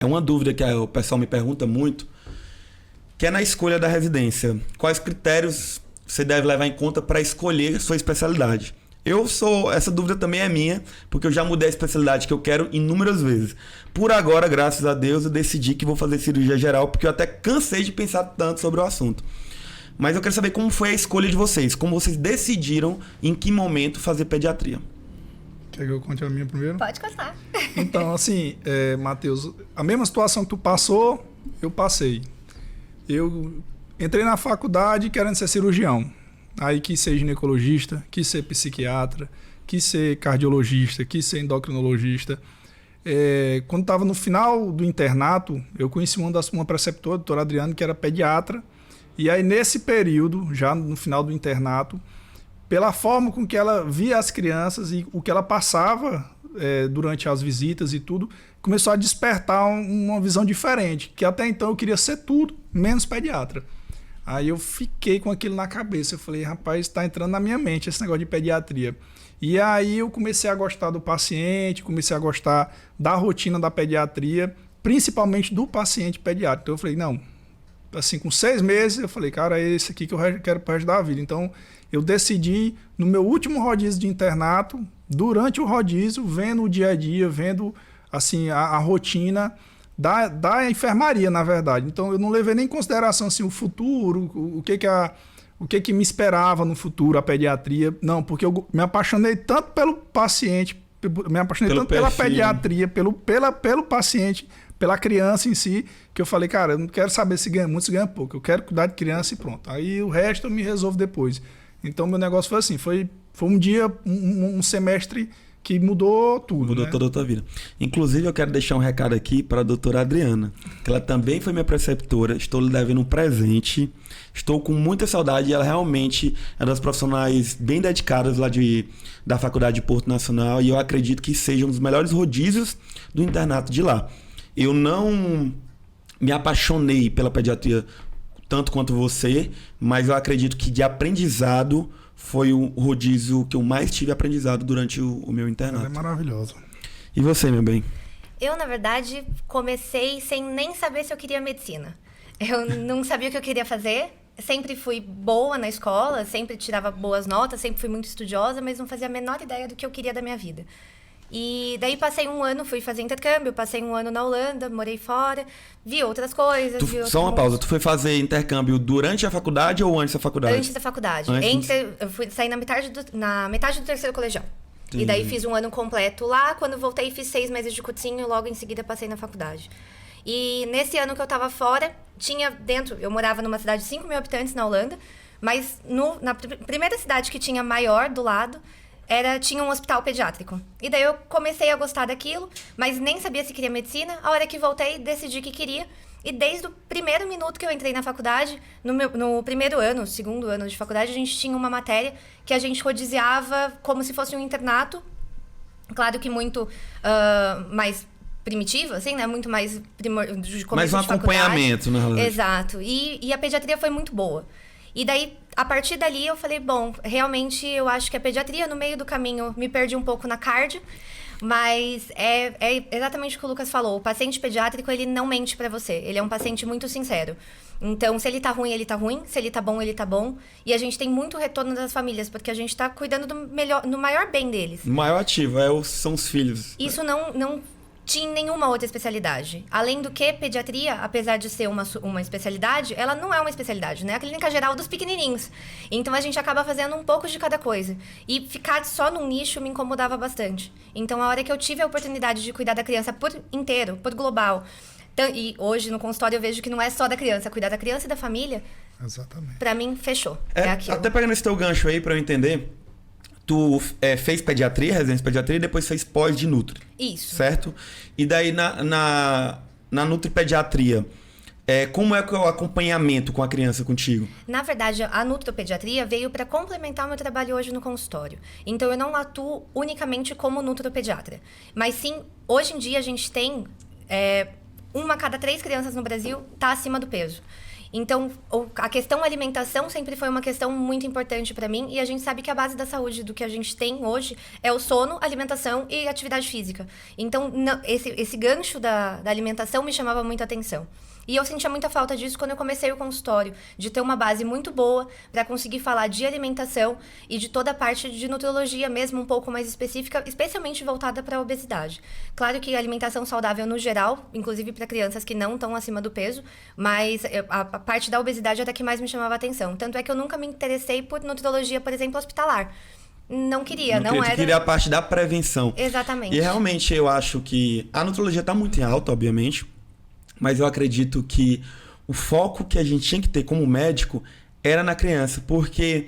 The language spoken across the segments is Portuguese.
É uma dúvida que o pessoal me pergunta muito, que é na escolha da residência. Quais critérios você deve levar em conta para escolher sua especialidade? Essa dúvida também é minha, porque eu já mudei a especialidade que eu quero inúmeras vezes. Por agora, graças a Deus, eu decidi que vou fazer cirurgia geral, porque eu até cansei de pensar tanto sobre o assunto. Mas eu quero saber como foi a escolha de vocês, como vocês decidiram em que momento fazer pediatria. Quer que eu conte a minha primeiro? Pode contar. Então, assim, Matheus, a mesma situação que tu passou, eu passei. Eu entrei na faculdade querendo ser cirurgião. Aí quis ser ginecologista, quis ser psiquiatra, quis ser cardiologista, quis ser endocrinologista. Quando estava no final do internato, eu conheci uma preceptora, a doutora Adriana, que era pediatra. E aí, nesse período, já no final do internato, pela forma com que ela via as crianças e o que ela passava durante as visitas e tudo, começou a despertar uma visão diferente, que até então eu queria ser tudo, menos pediatra. Aí eu fiquei com aquilo na cabeça, eu falei, rapaz, está entrando na minha mente esse negócio de pediatria. E aí eu comecei a gostar do paciente, comecei a gostar da rotina da pediatria, principalmente do paciente pediátrico. Então eu falei, não, assim, com 6 meses, eu falei, cara, é esse aqui que eu quero para o resto da vida. Então eu decidi, no meu último rodízio de internato, durante o rodízio, vendo o dia a dia, vendo assim, a rotina da enfermaria, na verdade. Então eu não levei nem em consideração assim, o futuro, o que me esperava no futuro, a pediatria. Não, porque eu me apaixonei tanto pelo paciente, me apaixonei tanto pela pediatria, pelo paciente, pela criança em si, que eu falei, cara, eu não quero saber se ganha muito, se ganha pouco. Eu quero cuidar de criança e pronto. Aí o resto eu me resolvo depois. Então meu negócio foi assim, foi um dia, um semestre que mudou tudo. Mudou, né? Toda a tua vida. Inclusive, eu quero deixar um recado aqui para a doutora Adriana, que ela também foi minha preceptora. Estou lhe devendo um presente. Estou com muita saudade. Ela realmente é uma das profissionais bem dedicadas lá da Faculdade de Porto Nacional. E eu acredito que seja um dos melhores rodízios do internato de lá. Eu não me apaixonei pela pediatria tanto quanto você, mas eu acredito que de aprendizado foi o rodízio que eu mais tive aprendizado durante o meu internato. Ela é maravilhosa. E você, meu bem? Eu, na verdade, comecei sem nem saber se eu queria medicina. Eu não sabia o que eu queria fazer. Sempre fui boa na escola, sempre tirava boas notas, sempre fui muito estudiosa, mas não fazia a menor ideia do que eu queria da minha vida. E daí passei um ano, fui fazer intercâmbio, passei um ano na Holanda, morei fora, vi outras coisas. Só uma pausa, tu foi fazer intercâmbio durante a faculdade ou antes da faculdade? Antes da faculdade. Eu fui sair na metade do 3º colegial. Entendi. E daí fiz um ano completo lá, quando voltei fiz 6 meses de cursinho e logo em seguida passei na faculdade. E nesse ano que eu tava fora, eu morava numa cidade de 5 mil habitantes na Holanda, mas na primeira cidade que tinha maior do lado, tinha um hospital pediátrico. E daí eu comecei a gostar daquilo, mas nem sabia se queria medicina. A hora que voltei, decidi que queria. E desde o primeiro minuto que eu entrei na faculdade, no primeiro ano, segundo ano de faculdade, a gente tinha uma matéria que a gente rodiziava como se fosse um internato. Claro que muito mais primitivo, assim, né? Muito mais de começo mais um de faculdade. Acompanhamento, né? Exato. E a pediatria foi muito boa. E daí, a partir dali, eu falei, bom, realmente eu acho que a pediatria, no meio do caminho, me perdi um pouco na cardio, mas é exatamente o que o Lucas falou. O paciente pediátrico, ele não mente pra você. Ele é um paciente muito sincero. Então, se ele tá ruim, ele tá ruim. Se ele tá bom, ele tá bom. E a gente tem muito retorno das famílias, porque a gente tá cuidando do maior bem deles. O maior ativo são os filhos. Isso não tinha nenhuma outra especialidade. Além do que, pediatria, apesar de ser uma especialidade, ela não é uma especialidade, né? A clínica geral dos pequenininhos. Então, a gente acaba fazendo um pouco de cada coisa. E ficar só num nicho me incomodava bastante. Então, a hora que eu tive a oportunidade de cuidar da criança por inteiro, por global, e hoje no consultório eu vejo que não é só da criança, cuidar da criança e da família, exatamente. Pra mim, fechou. É aquilo. Até pegando esse teu gancho aí, pra eu entender, tu fez pediatria, residência de pediatria, e depois fez pós de Nutri. Isso. Certo? E daí na Nutri Pediatria, como é que é o acompanhamento com a criança contigo? Na verdade, a nutropediatria veio para complementar o meu trabalho hoje no consultório. Então, eu não atuo unicamente como nutropediatra. Mas sim, hoje em dia a gente tem 1 a cada 3 crianças no Brasil está acima do peso. Então, a questão alimentação sempre foi uma questão muito importante para mim, e a gente sabe que a base da saúde do que a gente tem hoje é o sono, alimentação e atividade física. Então, esse gancho da alimentação me chamava muita atenção. E eu sentia muita falta disso quando eu comecei o consultório, de ter uma base muito boa para conseguir falar de alimentação e de toda a parte de nutrologia mesmo, um pouco mais específica, especialmente voltada para a obesidade. Claro que a alimentação saudável no geral, inclusive para crianças que não estão acima do peso, mas a parte da obesidade era a que mais me chamava a atenção. Tanto é que eu nunca me interessei por nutrologia, por exemplo, hospitalar. Não queria, não era... queria a parte da prevenção. Exatamente. E realmente eu acho que a nutrologia está muito em alta, obviamente, mas eu acredito que o foco que a gente tinha que ter como médico era na criança, porque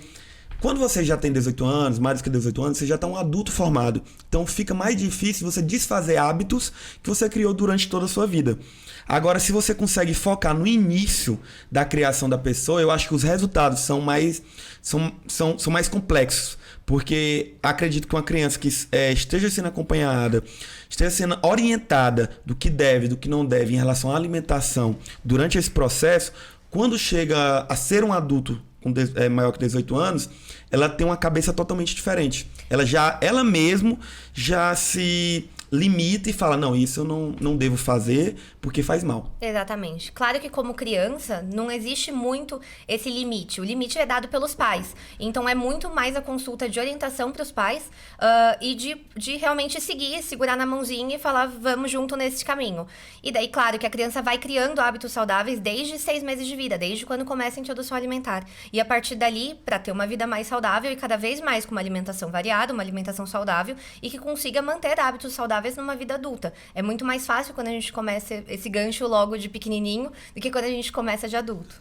quando você já tem 18 anos, mais do que 18 anos, você já está um adulto formado. Então fica mais difícil você desfazer hábitos que você criou durante toda a sua vida. Agora, se você consegue focar no início da criação da pessoa, eu acho que os resultados são mais complexos. Porque acredito que uma criança que esteja sendo acompanhada, esteja sendo orientada do que deve, do que não deve em relação à alimentação durante esse processo, quando chega a ser um adulto maior que 18 anos, ela tem uma cabeça totalmente diferente. Ela mesmo já se limita e fala, não, isso eu não devo fazer porque faz mal. Exatamente. Claro que como criança não existe muito esse limite. O limite é dado pelos pais. Então é muito mais a consulta de orientação para os pais e de realmente segurar na mãozinha e falar, vamos junto nesse caminho. E daí, claro, que a criança vai criando hábitos saudáveis desde 6 meses de vida, desde quando começa a introdução alimentar. E a partir dali, para ter uma vida mais saudável e cada vez mais com uma alimentação variada, uma alimentação saudável e que consiga manter hábitos saudáveis numa vida adulta. É muito mais fácil quando a gente começa esse gancho logo de pequenininho do que quando a gente começa de adulto.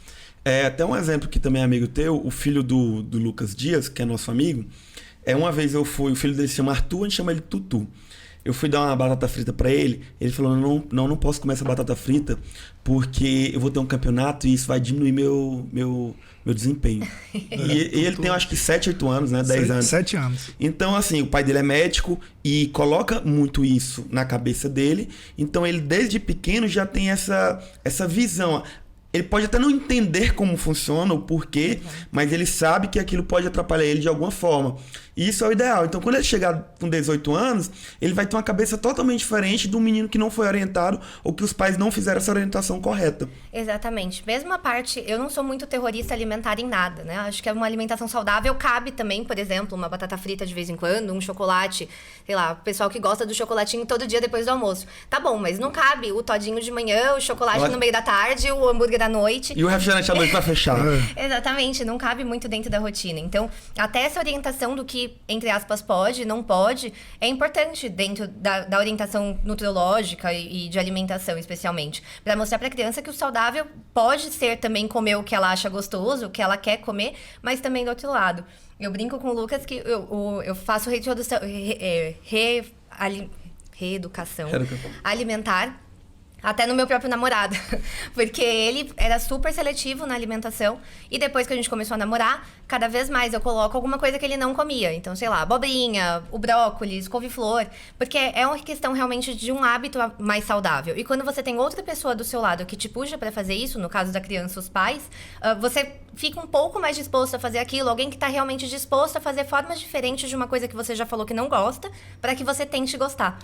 Até um exemplo que também é amigo teu, o filho do Lucas Dias, que é nosso amigo, uma vez o filho dele se chama Arthur, a gente chama ele Tutu. Eu fui dar uma batata frita pra ele, ele falou, não posso comer essa batata frita porque eu vou ter um campeonato e isso vai diminuir meu desempenho. E ele tem, acho que 7, 8 anos, né? 10 anos. 7 anos. Então, assim, o pai dele é médico e coloca muito isso na cabeça dele. Então, ele desde pequeno já tem essa visão. Ele pode até não entender como funciona, o porquê, mas ele sabe que aquilo pode atrapalhar ele de alguma forma. E isso é o ideal. Então, quando ele chegar com 18 anos, ele vai ter uma cabeça totalmente diferente do menino que não foi orientado ou que os pais não fizeram essa orientação correta. Exatamente. Mesmo a parte... Eu não sou muito terrorista alimentar em nada, né? Acho que uma alimentação saudável cabe também, por exemplo, uma batata frita de vez em quando, um chocolate, sei lá, o pessoal que gosta do chocolatinho todo dia depois do almoço. Tá bom, mas não cabe o todinho de manhã, o chocolate no meio da tarde, o hambúrguer da noite. E o refrigerante à noite pra fechar. Exatamente, não cabe muito dentro da rotina. Então, até essa orientação do que, entre aspas, pode, não pode, é importante dentro da orientação nutrológica e de alimentação, especialmente. Para mostrar pra criança que o saudável pode ser também comer o que ela acha gostoso, o que ela quer comer, mas também do outro lado. Eu brinco com o Lucas que eu faço reeducação alimentar até no meu próprio namorado, porque ele era super seletivo na alimentação e depois que a gente começou a namorar, cada vez mais eu coloco alguma coisa que ele não comia. Então, sei lá, abobrinha, o brócolis, couve-flor, porque é uma questão realmente de um hábito mais saudável. E quando você tem outra pessoa do seu lado que te puxa para fazer isso, no caso da criança, os pais, você fica um pouco mais disposto a fazer aquilo, alguém que está realmente disposto a fazer formas diferentes de uma coisa que você já falou que não gosta, para que você tente gostar.